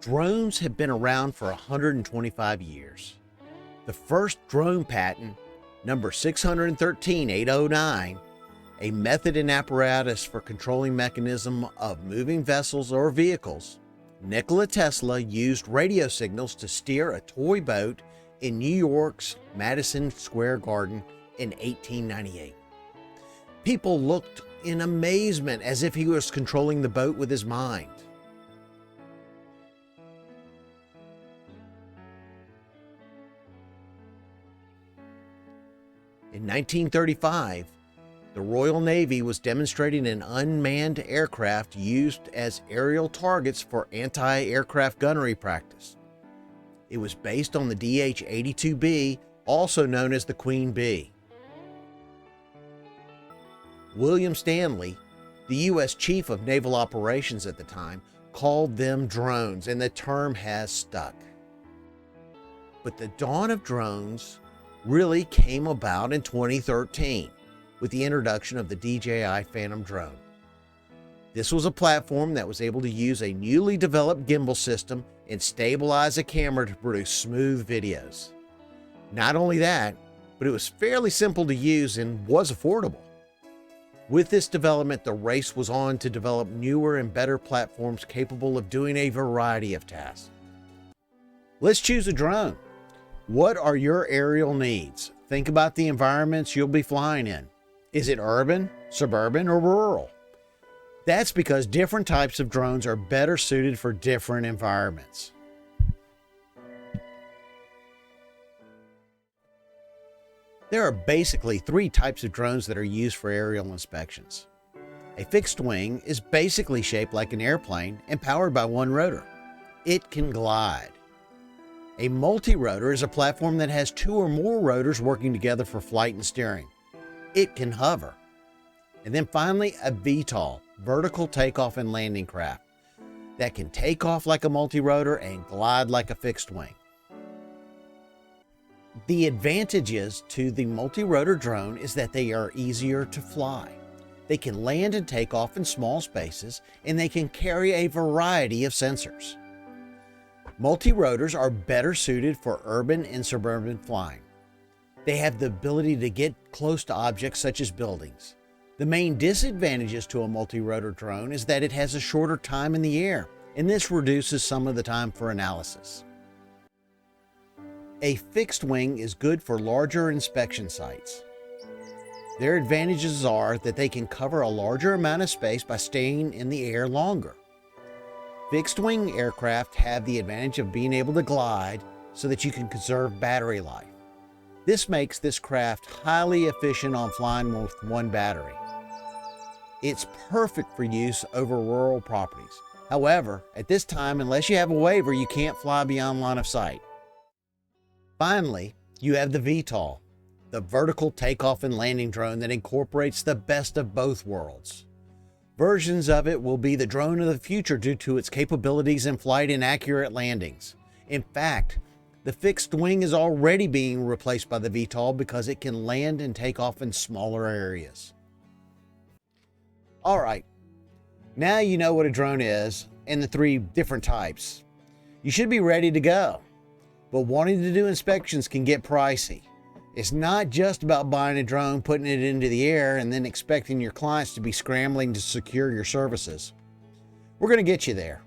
Drones have been around for 125 years. The first drone patent, number 613-809, a method and apparatus for controlling mechanism of moving vessels or vehicles. Nikola Tesla used radio signals to steer a toy boat in New York's Madison Square Garden in 1898. People looked in amazement as if he was controlling the boat with his mind. In 1935, the Royal Navy was demonstrating an unmanned aircraft used as aerial targets for anti-aircraft gunnery practice. It was based on the DH-82B, also known as the Queen Bee. William Stanley, the U.S. Chief of Naval Operations at the time, called them drones, and the term has stuck. But the dawn of drones really came about in 2013 with the introduction of the DJI Phantom drone. This was a platform that was able to use a newly developed gimbal system and stabilize a camera to produce smooth videos. Not only that, but it was fairly simple to use and was affordable. With this development, the race was on to develop newer and better platforms capable of doing a variety of tasks. Let's choose a drone. What are your aerial needs? Think about the environments you'll be flying in. Is it urban, suburban, or rural? That's because different types of drones are better suited for different environments. There are basically three types of drones that are used for aerial inspections. A fixed wing is basically shaped like an airplane and powered by one rotor. It can glide. A multi-rotor is a platform that has two or more rotors working together for flight and steering. It can hover. And then finally, a VTOL, vertical takeoff and landing craft, that can take off like a multi-rotor and glide like a fixed wing. The advantages to the multi-rotor drone is that they are easier to fly. They can land and take off in small spaces, and they can carry a variety of sensors. Multi-rotors are better suited for urban and suburban flying. They have the ability to get close to objects such as buildings. The main disadvantages to a multi-rotor drone is that it has a shorter time in the air, and this reduces some of the time for analysis. A fixed wing is good for larger inspection sites. Their advantages are that they can cover a larger amount of space by staying in the air longer. Fixed wing aircraft have the advantage of being able to glide so that you can conserve battery life. This makes this craft highly efficient on flying with one battery. It's perfect for use over rural properties. However, at this time, unless you have a waiver, you can't fly beyond line of sight. Finally, you have the VTOL, the vertical takeoff and landing drone that incorporates the best of both worlds. Versions of it will be the drone of the future due to its capabilities in flight and accurate landings. In fact, the fixed wing is already being replaced by the VTOL because it can land and take off in smaller areas. All right, now you know what a drone is and the three different types. You should be ready to go, but wanting to do inspections can get pricey. It's not just about buying a drone, putting it into the air, and then expecting your clients to be scrambling to secure your services. We're going to get you there.